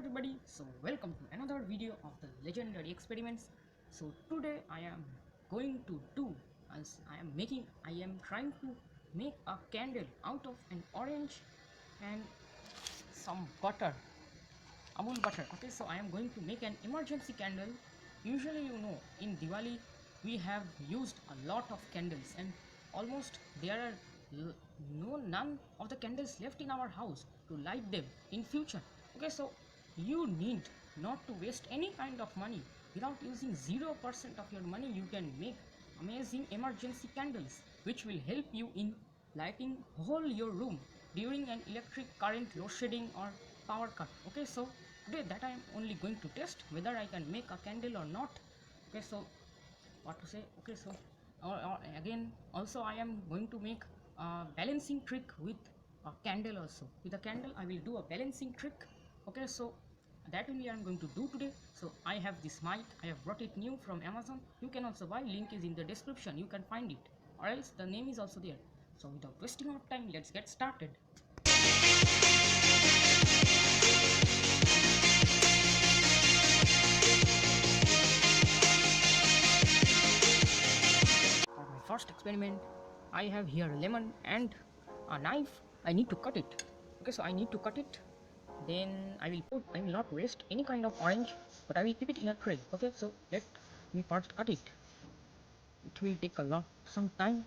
everybody, so welcome to another video of the legendary experiments. So today I am going to do, as I am trying to make a candle out of an orange and some butter, Amul butter. Okay, so I am going to make an emergency candle. Usually, in Diwali we have used a lot of candles, and almost there are none of the candles left in our house to light them in future. Okay, so you need not to waste any kind of money. Without using 0% of your money, you can make amazing emergency candles which will help you in lighting whole your room during an electric current load shedding or power cut. Okay, so today that I am only going to test whether I can make a candle or not. Okay, so what to say. Okay, so or again also I am going to make a balancing trick with a candle. Also with a candle I will do a balancing trick. Okay, so that only I am going to do today. So I have this mic, I have brought it new from Amazon. You can also buy, link is in the description, you can find it, or else the name is also there. So without wasting our time, let's get started. For my first experiment, I have here a lemon and a knife. I need to cut it. Okay, so I need to cut it. Then I will not waste any kind of orange, but I will keep it in a tray. Okay, so let me first cut it. It will take some time,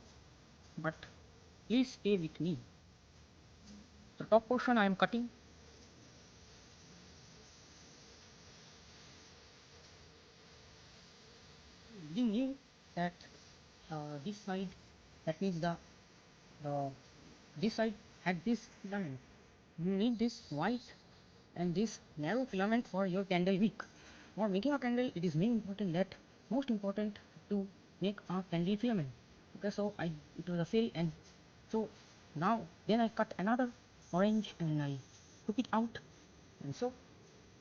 but please stay with me. The top portion I am cutting. We knew that this side, that means the this side had this filament. You need this white and this narrow filament for your candle wick. For making a candle, it is most important to make a candle filament. Okay, so it was a fail, and so now then I cut another orange and I took it out, and so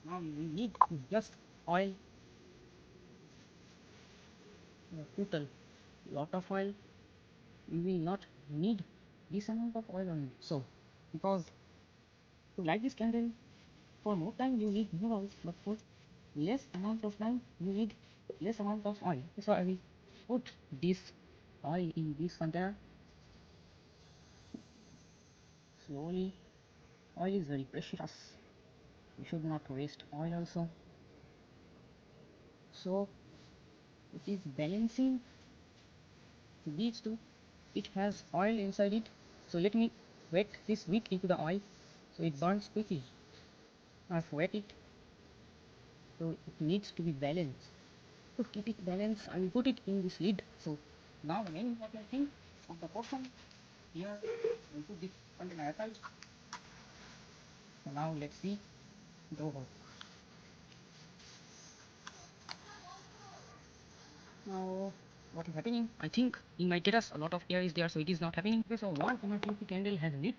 now we need just oil, total lot of oil. We will not need this amount of oil only. So because to light this candle for more time you need more oil, but for less amount of time you need less amount of oil. So I will put this oil in this container slowly. Oil is very precious, you should not waste oil also. So it is balancing these two. It has oil inside it, so let me wet this wick into the oil so it burns quickly. I've wet it, so it needs to be balanced. To keep it balanced, I will put it in this lid. So now the main important thing of the portion here, I will put this container aside. So now let's see the work. Now what is happening? I think in my terrace a lot of air is there, so it is not happening. Okay, so one emergency candle has lit.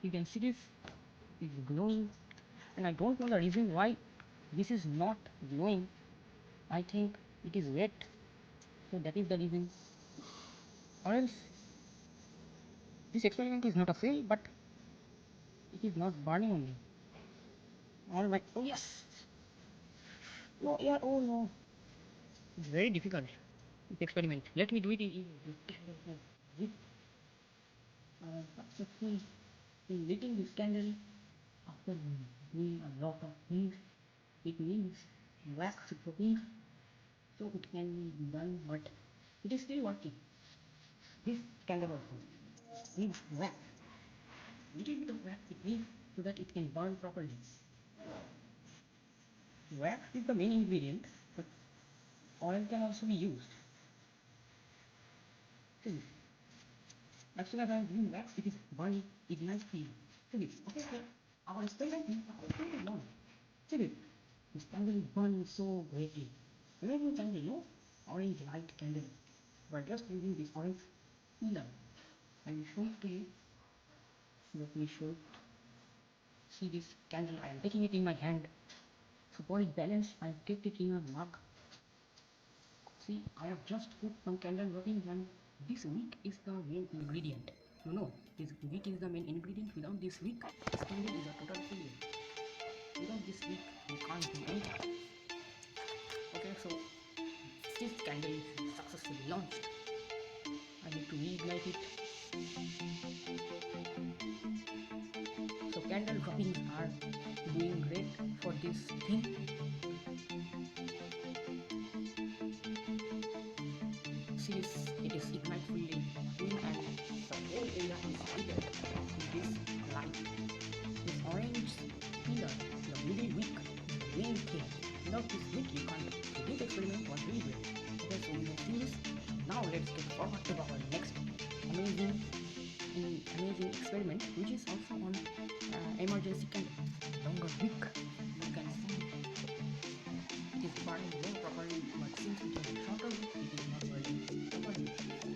You can see this is glowing, and I don't know the reason why this is not glowing. I think it is wet, so that is the reason, or else this experiment is not a fail, but it is not burning only. All my, oh yes, no air, oh no, it's very difficult this experiment. Let me do it in successful in lighting this candle after doing a lot of things. It needs wax cooking, so it can be done, but it is still working. This candle also needs wax, little bit of wax it needs so that it can burn properly. Wax is the main ingredient, but oil can also be used. See, as soon as I am doing wax, it is burning, ignites the. See, okay, so our experiment is on. See, this candle is burning so greatly. Remember candle, no? Orange light candle. We are just using this orange filament. I will show it to you. Let me show it. See this candle, I am taking it in my hand. So for its balance, I have kept it in a mug. See, I have just put some candle working, and this wick is the main ingredient. This wick is the main ingredient. Without this wick, this candle is a total failure. Without this wick, we can't do anything. Okay, so this candle is successfully launched. I need to reignite it. So candle droppings are doing great for this thing. See this, it is ignite fully doing, and the whole area is heated in this light. This orange pillar, the middle wick, is the main thing. Without this wick you can't. So this experiment was really great. Okay, so we have seen this. Now let's get forward to our next amazing experiment, which is also on emergency candle. Longer wick. You can see it is burning more properly, but since it is shorter wick, it is not burning properly.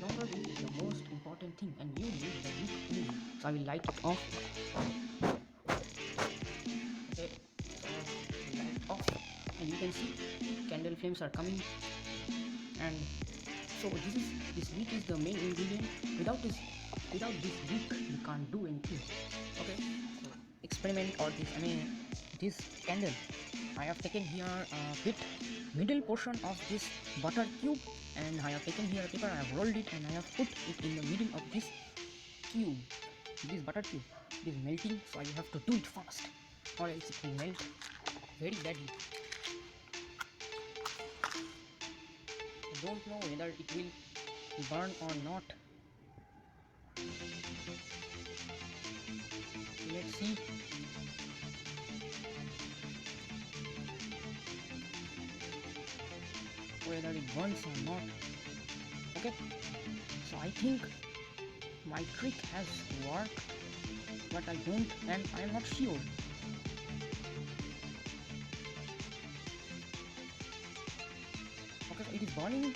Longer wick is the most important thing, and you need the wick only. So I will light it off. Okay, so light off, and you can see candle flames are coming. And so this wick is the main ingredient. Without this wick you can't do anything. Okay, so experiment or this candle, I have taken here a bit middle portion of this butter cube, and I have taken here a paper, I have rolled it, and I have put it in the middle of this cube, this butter cube. It is melting, so I have to do it fast or else it will melt very badly. I don't know whether it will burn or not. Let's see. Whether it burns or not. Okay, so I think my trick has worked, but I am not sure. Okay, so it is burning.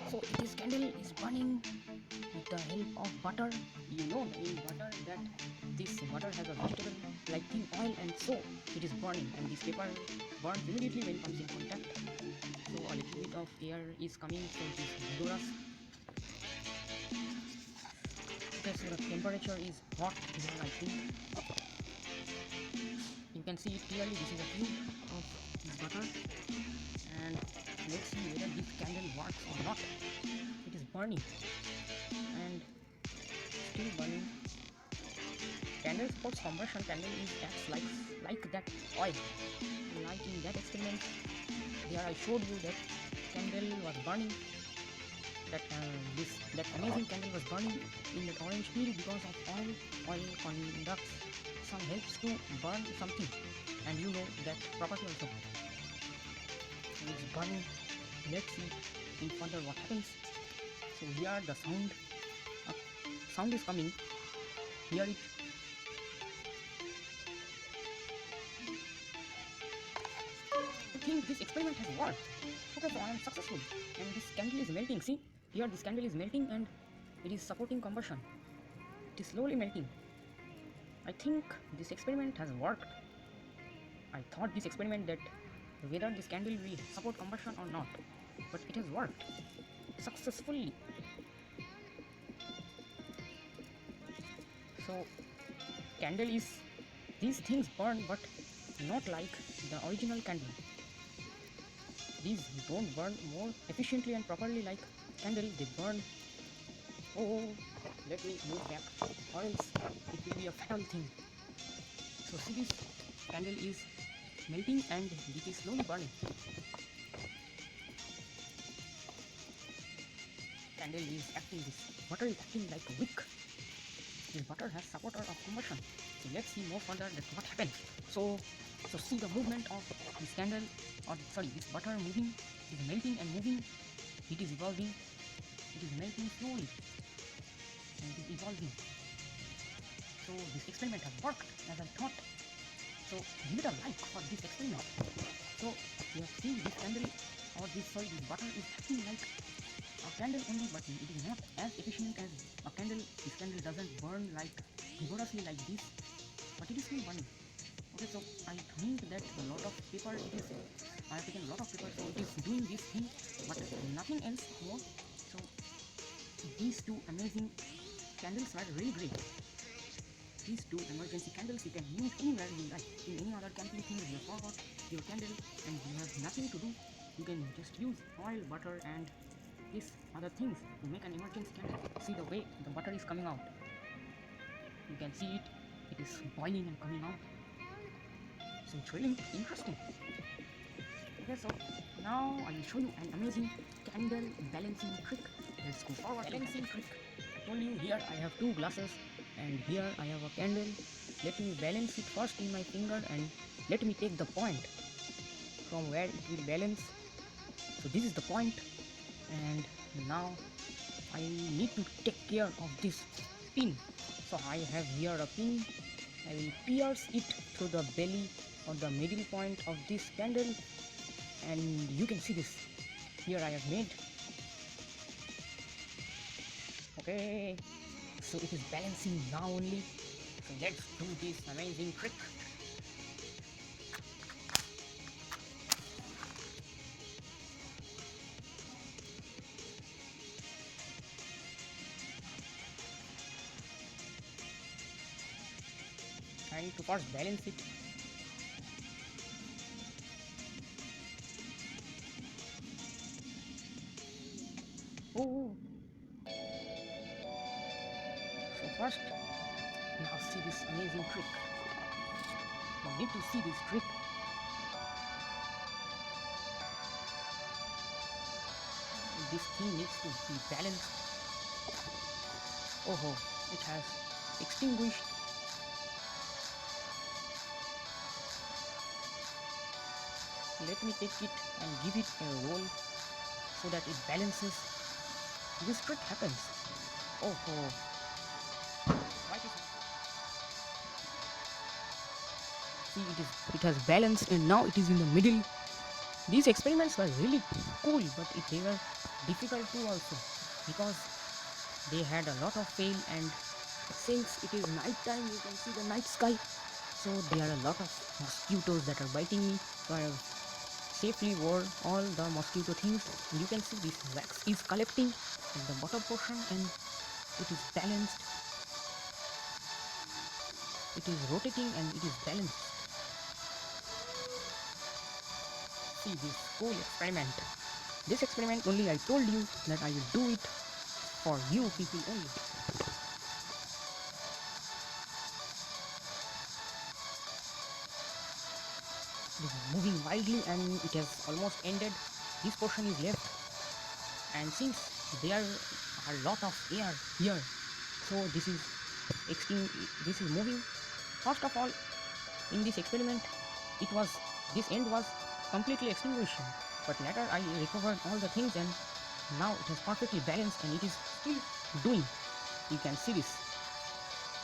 So this candle is burning with the help of butter. You know in butter that this butter has a vegetable like thin oil, and so it is burning, and this paper burns immediately when it comes in contact. So a little bit of air is coming from this glorious. Okay, so the temperature is hot here, I think. You can see it clearly. This is a cube of this butter, and let's see whether this candle works or not. It is burning and still burning. Candle supports combustion. Candle acts like that oil. Like in that experiment, here I showed you that candle was burning. That amazing candle was burning in that orange peel because of oil. Oil conducts some helps to burn something, and you know that property also. It's burning. Let's see in further what happens. So here the sound is coming. Hear it. I think this experiment has worked. Okay, so I am successful, and this candle is melting. See, here this candle is melting, and it is supporting combustion. It is slowly melting. I think this experiment has worked. I thought this experiment that whether this candle will support combustion or not, but it has worked successfully. So candle is, these things burn, but not like the original candle. These don't burn more efficiently and properly like candle. They burn. Oh, let me move back, or else it will be a fatal thing. So see, this candle is melting and it is slowly burning. Candle is acting, this butter is acting like a wick. This butter has supporter of combustion. So let's see more further that what happens. So see the movement of this candle, or sorry, this butter moving. It is melting and moving. It is evolving. It is melting slowly and it is evolving. So this experiment has worked as I thought. So give it a like for this experiment. So you have seen this candle, or this butter is acting like a candle only, but it is not as efficient as a candle. This candle doesn't burn like vigorously like this, but it is still burning. Okay, so I think that a lot of paper, I have taken a lot of paper, so it is doing this thing, but nothing else more. So these two amazing candles are really great. these two emergency candles you can use anywhere you like. In any other camping thing you forgot your candle and you have nothing to do, you can just use oil, butter and these other things to make an emergency candle. See the way the butter is coming out. You can see it. It is boiling and coming out. So it's really interesting. Okay, so now I will show you an amazing candle balancing trick. Let's go forward. Balancing trick. I told you here I have two glasses and here I have a candle. Let me balance it first in my finger and let me take the point from where it will balance. So this is the point, and now I need to take care of this pin. So I have here a pin. I will pierce it through the belly or the middle point of this candle, and you can see this. Here I have made. Okay, so it is balancing now only. So let's do this amazing trick. I need to first balance it. Oh, so first, now see this amazing trick. You need to see this trick. This thing needs to be balanced. Oh, it has extinguished. Let me take it and give it a roll so that it balances. This trick happens. Oh, why is it? See, it has balanced and now it is in the middle. These experiments were really cool, but they were difficult too also because they had a lot of fail, and since it is night time you can see the night sky, so there are a lot of mosquitoes that are biting me. So I have safely wore all the mosquito things. You can see this wax is collecting in the bottom portion and it is balanced. It is rotating and it is balanced. See this cool experiment. This experiment only I told you that I will do it for you people only. It is moving wildly and it has almost ended. This portion is left, and since there are a lot of air here, so this is moving. First of all, in this experiment this end was completely extinguished, but later I recovered all the things and now it is perfectly balanced and it is still doing. You can see this.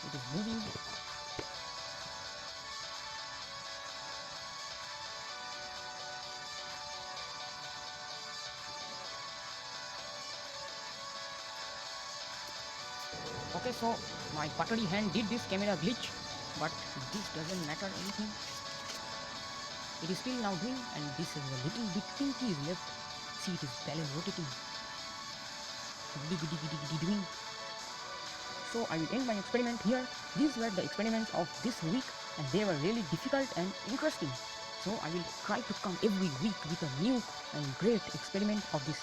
It is moving. Okay, so my buttery hand did this camera glitch, but this doesn't matter anything. It is still now doing, and this is a little bit pinky is left. See, it is balance rotating. Doing. So I will end my experiment here. These were the experiments of this week, and they were really difficult and interesting. So I will try to come every week with a new and great experiment of this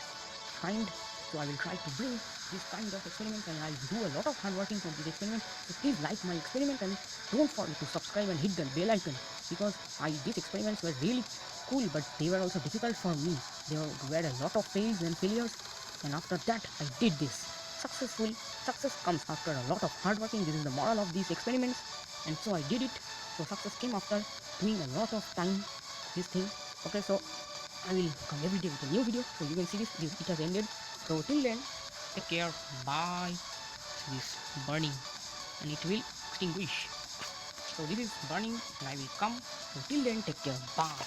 kind. So I will try to bring this kind of experiments, and I will do a lot of hard working for this experiment. So please like my experiment and don't forget to subscribe and hit the bell icon, because these experiments were really cool, but they were also difficult for me. There were a lot of fails and failures, and after that I did this. Success comes after a lot of hard working. This is the moral of these experiments, and so I did it. So success came after doing a lot of time this thing. Okay, so I will come every day with a new video. So you can see this it has ended. So till then, take care. Bye. This burning and it will extinguish. So this is burning and I will come. So till then, take care. Bye.